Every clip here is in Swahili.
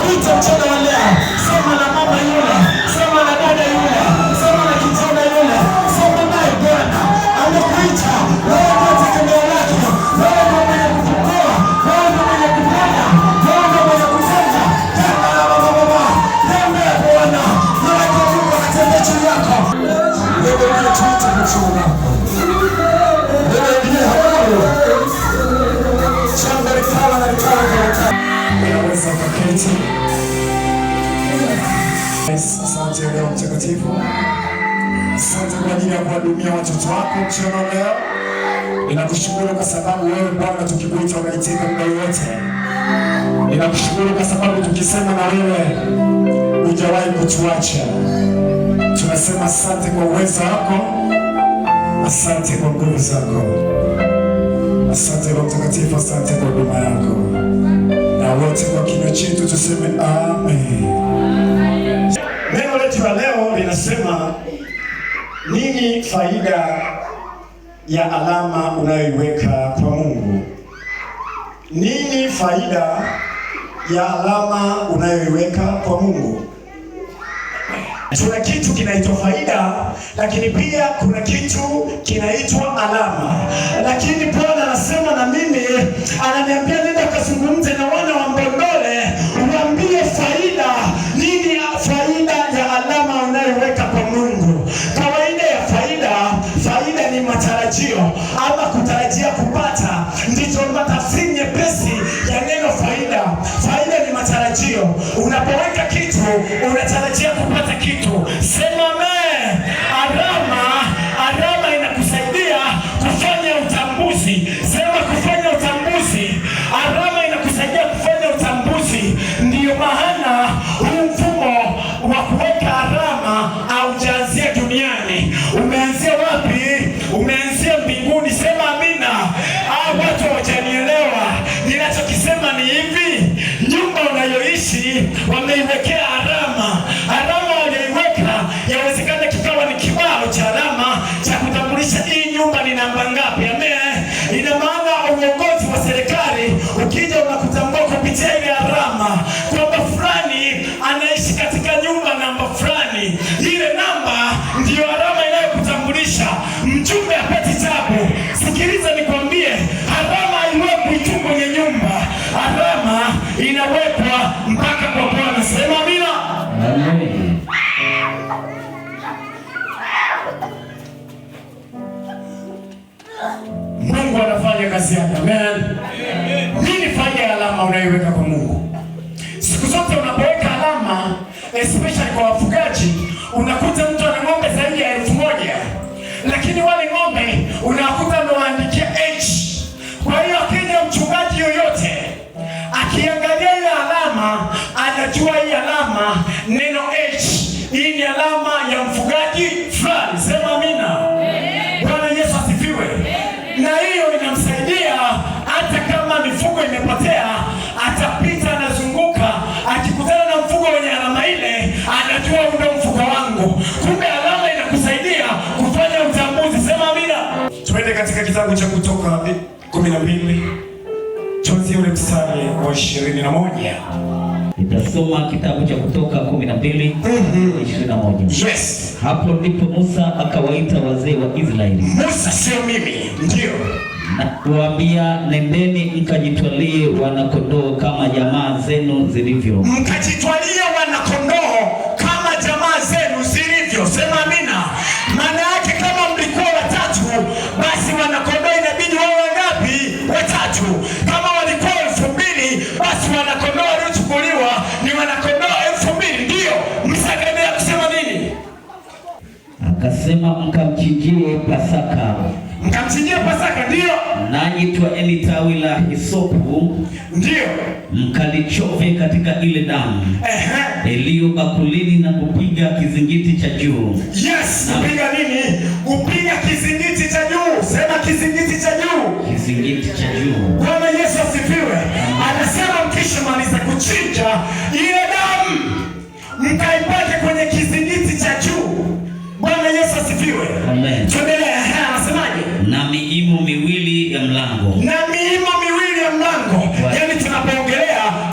amekuita mchana wa leo. Sema na mama yule, sema na dada yule, sema na kijana yule, sema naye Bwana amekuita. Wewe ndio tegemeo lake, wewe ndio mwenye kufungua, wewe ndio mwenye kuponya, wewe ndio mwenye kutenda. Tenda na baba, tenda Bwana, naweka Mungu akatende juu yako. Wewe ndio tuita mchana wako. Wewe ndiye habari. Shamba likala na likala kwa unaweza kuketi. Asante leo mtakatifu. Asante kwa ajili ya kuhudumia watoto wako mchana leo. Ninakushukuru kwa sababu wewe Bwana tukikuita unaitika muda wote. Ninakushukuru kwa sababu tukisema na wewe hujawahi kutuacha. Tunasema asante kwa uwezo wako. Asante kwa nguvu zako. Asante Roho Mtakatifu, asante kwa huduma yako. Na wote kwa kinywa chetu tuseme amen. Neno letu la leo linasema nini faida ya alama unayoiweka kwa Mungu? Nini faida ya alama unayoiweka kwa Mungu? Kuna kitu kinaitwa faida, lakini pia kuna kitu kinaitwa alama. Lakini Bwana anasema na mimi, ananiambia nenda kazungumze na wana wa Mbondole, uambie faida. Nini faida ya alama unayoweka kwa Mungu? Kawaida ya faida ni matarajio ama kutarajia kupata. Ndicho tafsiri nyepesi ya neno faida. Faida ni matarajio. Unapoweka kitu unatarajia kupata kitu. Sema amen. Alama inakusaidia kufanya utambuzi. Sema kufanya utambuzi. Alama inakusaidia kufanya utambuzi. Ndiyo maana huu mfumo wa kuweka alama haujaanzia duniani. Umeanzia wapi? Umeanzia mbinguni. Sema amina. Watu hawajanielewa. Ninachokisema ni hivi, nyumba unayoishi wameiwekea alama. Alama walioweka yawezekana kikawa ni kibao cha alama cha kutambulisha hii nyumba ni namba ngapi. Amen. Ina maana uongozi wa serikali ukija unakutambua kupitia ile alama kwamba fulani anaishi katika nyumba namba fulani. Ile namba ndiyo alama inayokutambulisha. Mjumbe hapati tabu. Sikiliza nikwambie, alama haiwekwi tu kwenye nyumba. Alama inawekwa mpaka kwa Bwana. Sema amina. Amen. Mungu anafanya kazi yake. Amen. Nini faida ya alama unaiweka kwa Mungu? Siku zote unapoweka alama, especially kwa wafugaji, unakuta mtu ana ng'ombe zaidi ya 1000. Lakini wale ng'ombe unakuta amewaandikia H. Kwa hiyo akija mchungaji yoyote akiangalia ile alama, anajua hii alama neno H, hii ni alama ya mfugaji fulani. Sema amina. Bwana Yesu asifiwe. Na hiyo inamsaidia hata kama mifugo imepotea, atapita anazunguka, akikutana na mfugo wenye alama ile, anajua ndio mfugo wangu. Kumbe alama inakusaidia kufanya utambuzi. Sema amina. Twende katika kitabu cha Kutoka 12. Tuanzie ule mstari wa 21. Nitasoma kitabu cha Kutoka 12:21. Yes. Hapo ndipo Musa akawaita wazee wa Israeli. Musa sio mimi, ndio. Na kuambia, nendeni mkajitwalie wanakondoo kama jamaa zenu zilivyo. Mkajitwalie wanakondoo kama jamaa zenu zilivyo. Sema amina. Maana yake kama mlikuwa watatu, basi wanakondoo inabidi wawe wangapi? Watatu. Kama walikuwa 2000, basi wanakondoo waliochukuliwa ni wanakondoo 2000. Ndio. Msakaendelea kusema nini? Akasema, mkamchinjie Pasaka. Mkamchinjie Pasaka, ndio. Nanyi twaeni tawi la hisopu, ndio, mkalichove katika ile damu iliyo bakulini na kupiga kizingiti cha juu. Yes, kupiga nini? Kupiga kizingiti cha juu. Sema kizingiti cha juu. Kizingiti cha juu. Bwana Yesu asifiwe. Anasema mkishamaliza kuchinja ile damu, mkaipake kwenye kizingiti cha juu. Bwana Yesu asifiwe. Amen. Tuendelee. Anasemaje? Na miimo miwili ya mlango. Na miimo miwili ya mlango. Yaani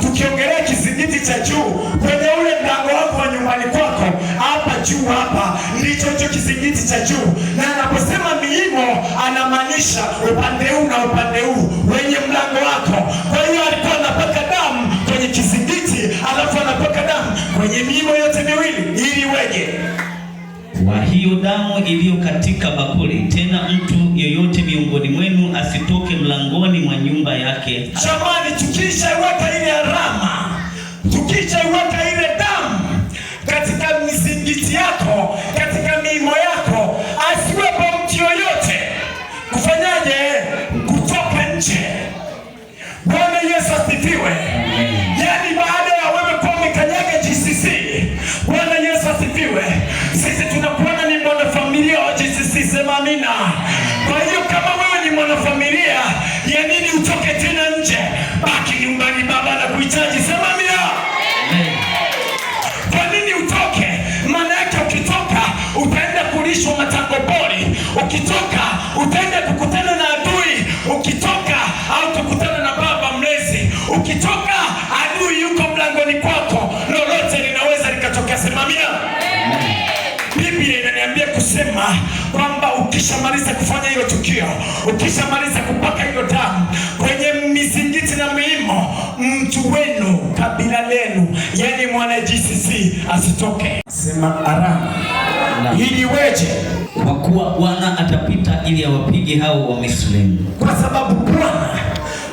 tukiongelea kizingiti cha juu kwenye ule mlango wako wa nyumbani kwako, hapa juu hapa ndicho hicho kizingiti cha juu. Na anaposema miimo anamaanisha upande huu na upande huu wenye mlango wako. Kwa hiyo alikuwa anapaka damu kwenye kizingiti, alafu anapaka damu kwenye miimo yote miwili ili weje wa hiyo damu iliyo katika bakuli, tena mtu yeyote miongoni mwenu asitoke mlangoni mwa nyumba yake. Jamani, tukishaiweka ile alama, tukishaiweka ile damu katika mizingiti yako, katika miimo yako, asiwepo mtu yoyote kufanyaje? Kutoka nje. Bwana Yesu asifiwe. Yaani baada ya wewe kwa umekanyaga GCC, Bwana Yesu asifiwe, sisi tunakuona ni mwanafamilia wa GCC. Sema amina. Kwa hiyo kama wewe ni mwanafamilia, ya nini utoke tena nje? Baki nyumbani, baba anakuhitaji. Sema amina. Kwa nini utoke? Maana yake ukitoka utaenda kulishwa matango pori, ukitoka utaenda kukutana na adui, ukitoka au kukutana na baba mlezi, ukitoka adui yuko mlangoni kwako, lolote linaweza likatokea. Sema amina. Biblia inaniambia kusema kwamba ukishamaliza kufanya hilo tukio, ukishamaliza kupaka hilo damu kwenye mizingiti na miimo, mtu wenu, kabila lenu, yani mwana GCC asitoke. Sema alama ili weje, kwa kuwa Bwana atapita ili awapige hao wa Misri. Kwa sababu Bwana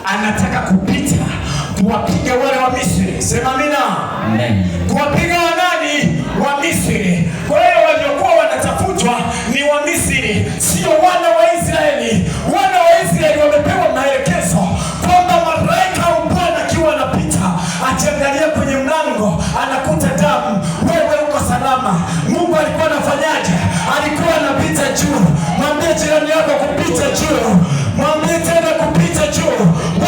anataka kupita kuwapiga wale wa Misri. Sema amina. Amen. Kuwapiga wanani? Wa Misri. Kwa hiyo waliokuwa wanatafutwa ni wa Misri, sio wana wa Israeli. Wana wa Israeli wamepewa maelekezo kwamba malaika wa Bwana akiwa anapita, akiangalia kwenye mlango anakuta damu, wewe uko salama. Mungu alikuwa anafanyaje? Alikuwa anapita juu. Mwambie jirani yako kupita juu. Mwambie tena kupita juu.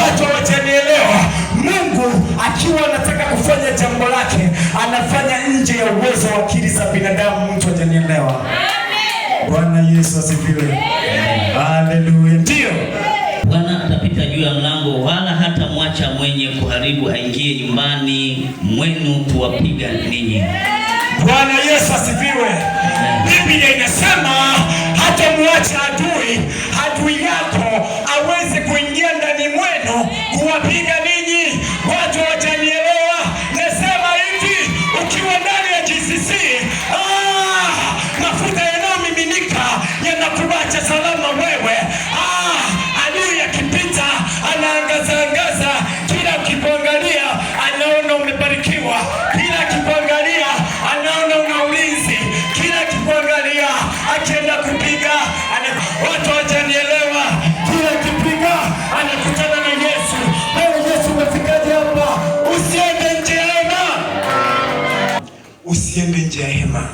Watu hawajanielewa. Mungu akiwa anataka kufanya jambo lake, anafanya nje ya uwezo wa akili za binadamu. Mtu hajanielewa. Bwana Yesu asifiwe. Haleluya. Ndio. Bwana atapita juu ya mlango, wala hata mwacha mwenye kuharibu aingie nyumbani mwenu kuwapiga ninyi. Bwana Yesu asifiwe. Biblia inasema hata mwacha adui yako aweze kuingia ndani mwenu kuwapiga ninyi. Watu hawajanielewa. Nasema hivi, ukiwa ndani ya GCC, mafuta yanayomiminika yanakuacha salama wewe. Adui akipita anaangaza, kila ukikuangalia anaona umebarikiwa, kila ukikuangalia anaona una ulinzi, kila ukikuangalia akienda kupiga watu hawajanielewa. Kila kipiga anakutana na Yesu. Wewe Yesu umefikaje hapa? Usiende nje ya hema. Usiende nje ya hema.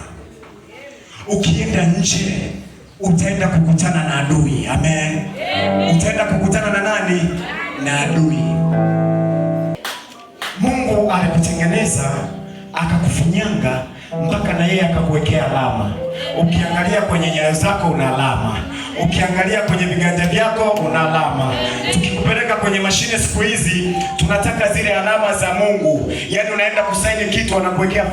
Ukienda nje utaenda kukutana na adui. Amen. Utaenda kukutana na nani? Na adui. Mungu alikutengeneza akakufinyanga mpaka na yeye akakuwekea alama. Ukiangalia kwenye nyayo zako una alama, ukiangalia kwenye viganja vyako una alama. Tukikupeleka kwenye mashine siku hizi tunataka zile alama za Mungu. Yaani unaenda kusaini kitu wanakuwekea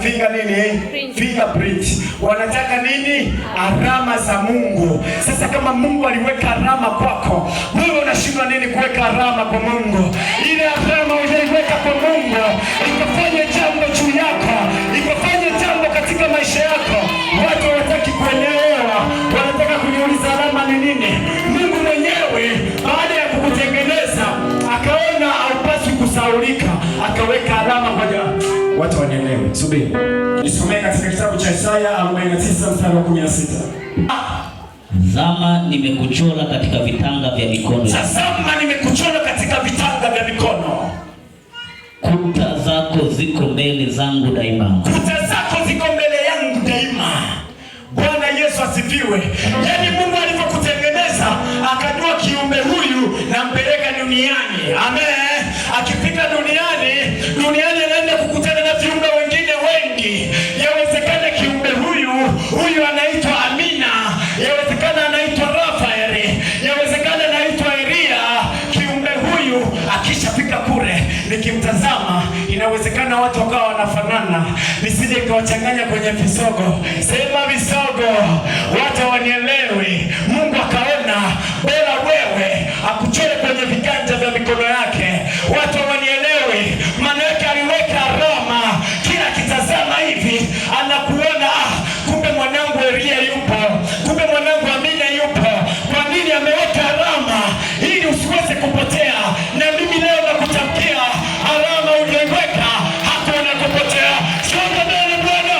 fingerprint. Wanataka nini? Alama za Mungu. Sasa kama Mungu aliweka alama kwako, wewe unashindwa nini kuweka alama kwa Mungu? Ile alama uliweka kwa Mungu ikafanya jambo juu yako, ikafanya jambo katika maisha yako. Watu hawataki kuelewa, wanataka kuniuliza alama ni nini? Mungu mwenyewe baada ya kukutengeneza akaona haupaswi kusaulika, akaweka alama moja. Watu wanielewe. Subiri. Nisomee katika kitabu cha Isaya 49 mstari wa 16. Tazama nimekuchora katika vitanga vya mikono. Tazama nimekuchora katika vitanga vya mikono. Kuta zako ziko mbele zangu daima. Kuta zako ziko mbele yangu daima. Bwana Yesu asifiwe. Yaani Mungu alipokutengeneza akajua kiumbe huyu nampeleka duniani. Amen. Akifika duniani anaenda kukutana na viumbe wengine wengi. Yawezekana kiumbe huyu anaitwa Amina, yawezekana anaitwa Rafaeli, yawezekana anaitwa Elia. Kiumbe huyu akishafika kule nikimtazama inawezekana watu wakawa wanafanana, nisije nikawachanganya kwenye visogo. Sema visogo, watu wanielewe. Mungu akaona bora wewe akuchore kwenye viganja vya mikono yake, watu wanielewe. Maana yake aliweka alama, kila kitazama hivi anakuona, kumbe mwanangu Elia yupo, kumbe mwanangu Amina yupo. Kwa nini ameweka alama? Ili usiweze kupotea. Na mimi leo nakutamkia alama uliweka, hakuna kupotea. Songa mbele Bwana.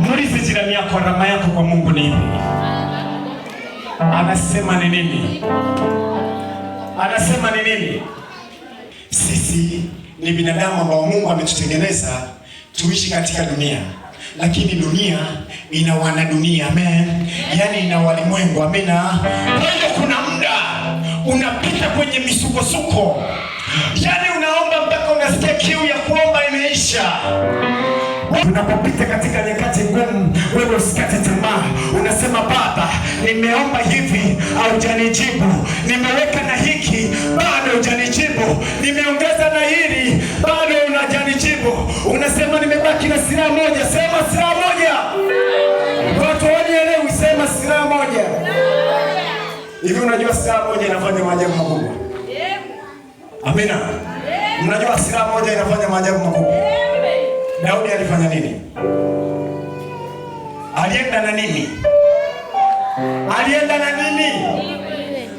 Muulize jirani yako, alama yako kwa Mungu ni ipi? Anasema ni nini? Anasema ni nini? Sisi ni binadamu ambao Mungu ametutengeneza tuishi katika dunia, lakini dunia ina wanadunia. Amen. Yani ina walimwengu. Amina. Kwa hiyo kuna muda unapita kwenye misukosuko, yani unaomba mpaka unasikia kiu ya kuomba imeisha. Unapopita katika nyakati ngumu, wewe usikate tamaa. Unasema Baba, nimeomba hivi haujanijibu, nimeweka na hiki bado hujanijibu, nimeongeza na hili bado hujanijibu. Unasema nimebaki na silaha moja. Sema silaha moja. Watu wanielewi, sema silaha moja. Hivi unajua silaha moja inafanya maajabu makubwa? Amina. Mnajua silaha moja inafanya maajabu makubwa? Daudi alifanya nini? Alienda na nini? Alienda na nini?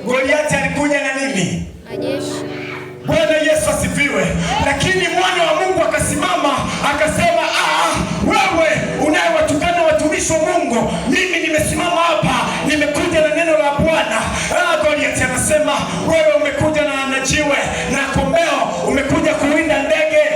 Goliathi alikuja na nini? Majeshi. Bwana Yesu asifiwe. Lakini mwana wa Mungu akasimama akasema, wewe unayewatukana watumishi wa Mungu, mimi nimesimama hapa, nimekuja na neno la Bwana. Goliathi anasema, wewe umekuja na jiwe na kombeo, umekuja kuwinda ndege.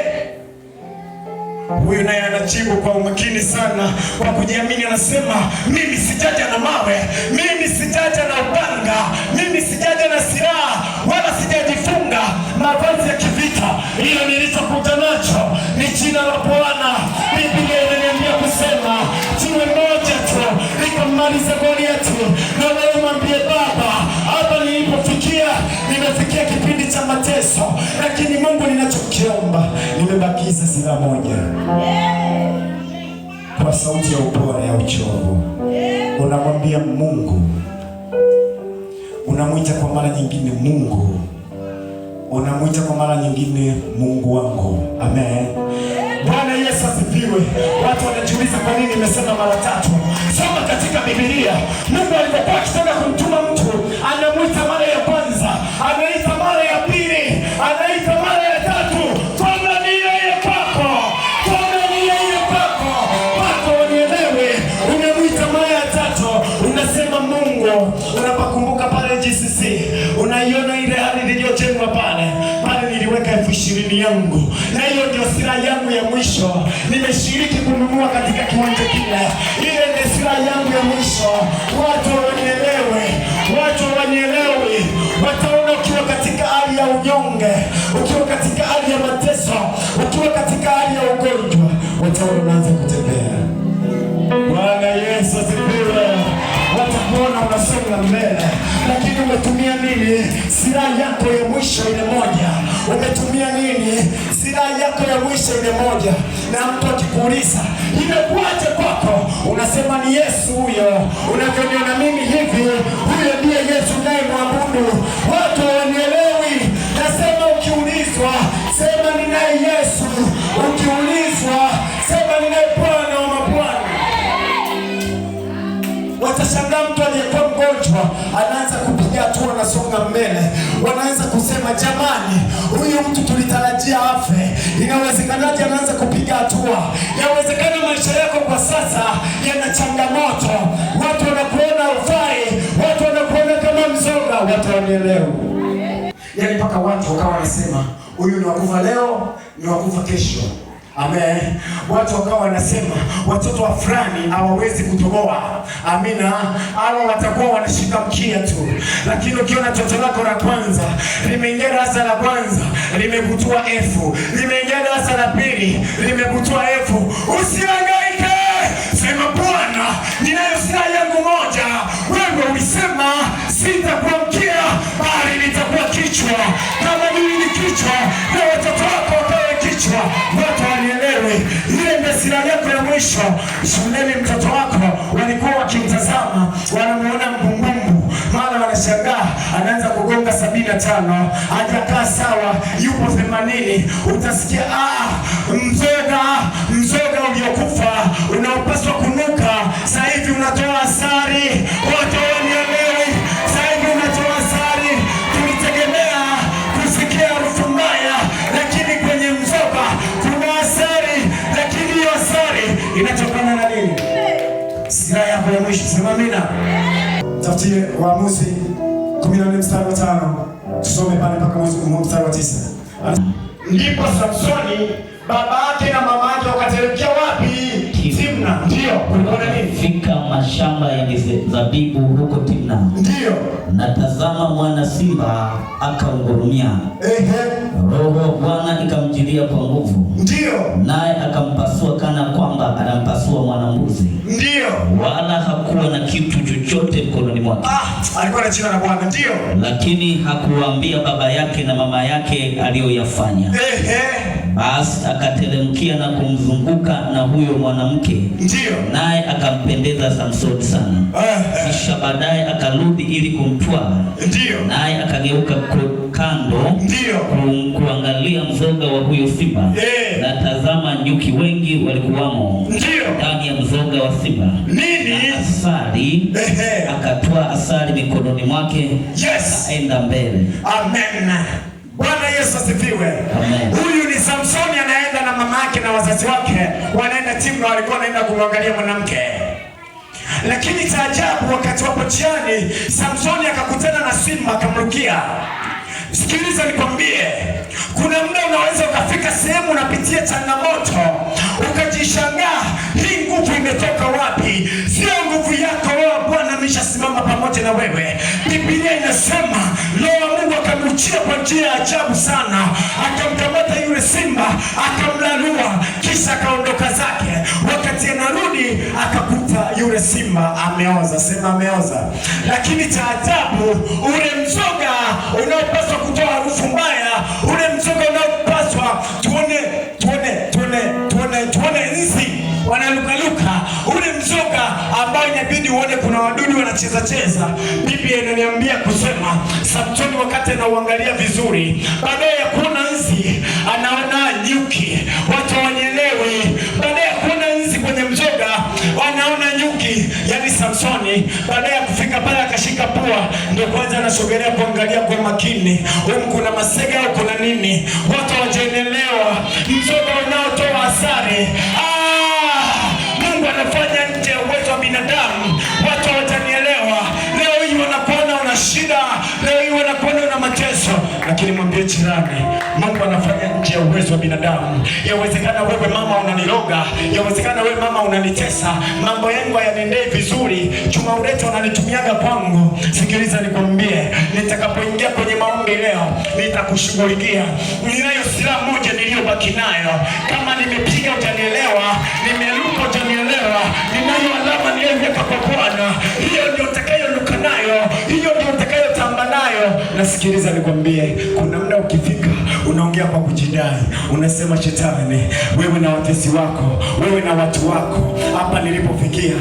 Huyu naye anajibu kwa umakini sana, kwa kujiamini, anasema, mimi sijaja na mawe, mimi sijaja na upanga, mimi sijaja na silaha, wala sijajifunga mavazi ya kivita, ila nilichokuja nacho ni jina la Bwana. Biblia inaniambia kusema jiwe moja tu likamaliza Goliathi. Na wewe mwambie Baba, hapa nilipofikia, nimefikia kipindi cha mateso, lakini Mungu ninachokiomba, nimebakiza silaha moja. Kwa sauti ya upole ya uchovu unamwambia Mungu, unamwita kwa mara nyingine Mungu, unamwita kwa mara nyingine Mungu wangu. Amen. Bwana Yesu asifiwe. Watu wanajiuliza kwa nini nimesema mara tatu. Soma katika Biblia, Mungu alipokuwa akitaka kumtuma mtu, anamwita mara ya kwanza, anaita mara ya pili, anaita mara ya tatu. Toba ni yeye kwako, toba ni yeye kwako. Watu wanielewe, unamwita mara ya tatu, unasema Mungu. Unapakumbuka pale GCC, unaiona ile hali iliyojengwa pale niliweka 20,000 yangu, na hiyo ndio silaha yangu ya mwisho. Nimeshiriki kununua katika kiwanja kile, ile ndio silaha yangu ya mwisho. Watu wanielewe, watu wanielewe. Wataona ukiwa katika hali ya unyonge, ukiwa katika hali ya mateso, ukiwa katika hali ya ugonjwa, wataona unaanza kutembea. Bwana Yesu asifiwe. Watakuona unasonga mbele, lakini umetumia nini? Silaha yako ya mwisho ile moja. Umetumia nini? Silaha yako ya mwisho ile moja. Na mtu akikuuliza imekuaje kwako, unasema ni Yesu huyo. Unavyoniona mimi hivi, huyo ndiye Yesu naye mwabudu. Watu wanielewi. Nasema ukiulizwa, sema ninaye Yesu. Ukiulizwa, sema ninaye Bwana wa mabwana. Watashangaa mtu aliyekuwa mgonjwa anaanza kupiga hatua, anasonga mbele. Wanaanza kusema, jamani, huyu mtu tulitarajia afe, inawezekanaje anaanza kupiga hatua? Inawezekana maisha yako kwa sasa yana changamoto, watu wanakuona ufai, watu wanakuona kama mzoga. Watu wanielewe. Yani mpaka watu wakawa wanasema huyu ni wakufa leo, ni wakufa kesho. Amen. Watu wakawa wanasema watoto wa fulani hawawezi kutoboa. Amina. Hawa watakuwa wanashika mkia tu. Lakini ukiona toto lako la kwanza limeingia darasa la kwanza, limebutua F, limeingia darasa la pili, limebutua F, usihangaike. Sema, Bwana, ninayo silaha yangu moja. Wewe ulisema sitakuwa mkia, bali nitakuwa kichwa. kichwa, kama mimi ni kichwa, na watoto wako wapewe kichwa. Watu wanielewe, ile ndio silaha yako ya mwisho. Shuleni mtoto wako walikuwa wakimtazama, wanamuona mbumbumbu, mara wanashangaa anaanza kugonga 75, hajakaa sawa, yupo 80. Utasikia mzoga uliokufa unaopaswa kunuka, sasa hivi unatoa asari. Watu wanielewe, sasa hivi unatoa asari. Tulitegemea kusikia harufu mbaya, lakini kwenye mzoga kuna asari. Lakini hiyo asari inatokana na nini? Silaha yako ya mwisho. Sema amina. Tafutie Waamuzi 14 mstari wa 5. Tusome pale mpaka mstari wa 9. Ndipo Samsoni baba yake na mama yake wakateremkia wapi? Timna. Ndio. Kulikuwa nini? Fika mashamba ya mizabibu huko Timna. Ndio. Na tazama mwana simba akaungurumia. Roho Bwana ikamjilia kwa nguvu. Ndio. Naye akampasua kana kwamba anampasua mwanambuzi. Ndio. Wala hakuwa na kitu chochote mkononi mwake. Alikuwa na jina la Bwana. Ndio. Lakini hakuwaambia baba yake na mama yake aliyoyafanya. Basi akateremkia na kumzunguka na huyo mwanamke. Ndio. Naye akampendeza Samsoni sana. Kisha baadaye akarudi ili kumtwaa. Ndio. Naye akageuka kando. Ndio. Kuangalia mzoga wa huyo simba. Na tazama nyuki wengi walikuwamo. Ndio. Ndani ya mzoga wa simba. Nini? Na asali. Akatoa asali mikononi mwake. Yes. Akaenda mbele. Amen. Bwana Yesu asifiwe. Huyu ni Samsoni, anaenda na mama yake na wazazi wake, wanaenda Timna, walikuwa wanaenda kumwangalia mwanamke. Lakini cha ajabu, wakati wapo njiani, Samsoni akakutana na simba akamrukia. Sikiliza nikwambie, kuna muda unaweza ukafika sehemu unapitia changamoto, ukajishangaa hii nguvu imetoka wapi? Sio nguvu yako wewe, Bwana ameshasimama pamoja na wewe. Biblia inasema Roho wa Mungu akamjia kwa njia ya ajabu sana, akamkamata yule simba, akamlalua, kisha akaondoka zake. Wakati anarudi akakuta yule simba ameoza. Sema ameoza. Lakini cha ajabu, ule mzoga unaopaswa kutoa harufu mbaya, ule mzoga unaopaswa tuone nzi wanalukaluka, ule mzoga ambao inabidi uone kuna wadudu wanacheza cheza. Biblia inaniambia kusema Samsoni wakati anauangalia vizuri, baadaye ya kuona nzi anaona nyuki. Watu wanyelewe, baadaye ya kuona nzi kwenye mzoga wanaona nyuki. Yani Samsoni baadaye ya kufika pale akashika pua, ndio kwanza anasogelea kuangalia kwa makini, kuna masega au kuna nini. Watu wajenelewa, mzoga unaotoa asari. Mungu anafanya nje ya uwezo wa binadamu. Watu watanielewa. Leo hii wanakuona una shida, leo hii wanakuona una mateso, lakini mwambie jirani, Mungu anafanya nje ya uwezo wa binadamu. Yawezekana wewe mama unaniroga, yawezekana wewe mama unanitesa, mambo yangu hayaendei vizuri, chuma ulete unanitumiaga kwangu. Sikiliza nikwambie, nitakapoingia kwenye maombi leo nitakushughulikia. Ninayo silaha moja niliyobaki nayo. Kama nimepiga utanielewa, nimeruka utanielewa, ninayo alama niliyoweka kwa Bwana. Hiyo ndio utakayoruka nayo, hiyo ndio utakayotamba nayo. Na sikiliza nikwambie, kuna muda ukifika unaongea kwa kujidai, unasema shetani, wewe na watesi wako, wewe na watu wako, hapa nilipofikia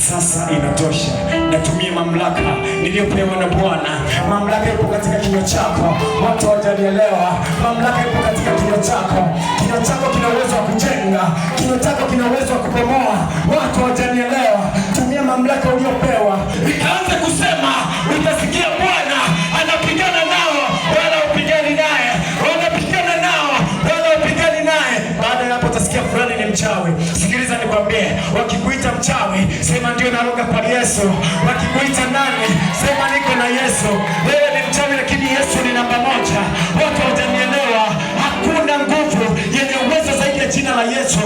sasa inatosha. Natumia mamlaka niliyopewa na Bwana. Mamlaka ipo katika kinywa chako. Watu hawajanielewa. Mamlaka ipo katika kinywa chako. Kinywa chako kina uwezo wa kujenga, kinywa chako kina uwezo wa kubomoa. Watu hawajanielewa. Tumia mamlaka uliyopewa. Ikaanza kusema, utasikia Bwana anapigana nao wala upigani naye, wanapigana nao wala upigani naye. Baada ya hapo utasikia fulani ni mchawi. Sikiliza nikwambie, wakikuita mchawi sema ndio naroga kwa Yesu. Wakikuita nani sema niko na Yesu. Wewe ni mchawi lakini Yesu ni namba moja. Watu watanielewa. Hakuna nguvu yenye uwezo zaidi ya jina la Yesu.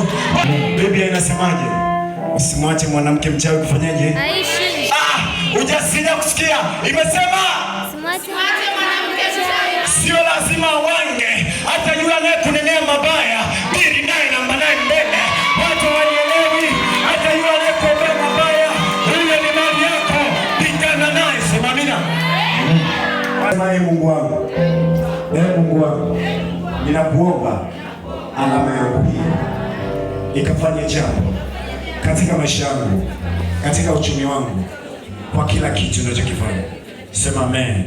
Biblia inasemaje? Usimwache mwanamke mchawi kufanyaje? Aishi. Ujasiri kusikia. Imesema Usimwache mwanamke mchawi. Sio lazima wange, hata yule anayekunenea mabaya, dili naye namba naye mbele. Watu wanielewi, hata yule anayekuombea mabaya, huyo ni mali yako, pigana naye. Sema amina. Mungu wangu. ninakuomba alama yangu hii ikafanye jambo katika maisha yangu, katika uchumi wangu, kwa kila kitu ninachokifanya. Sema amen.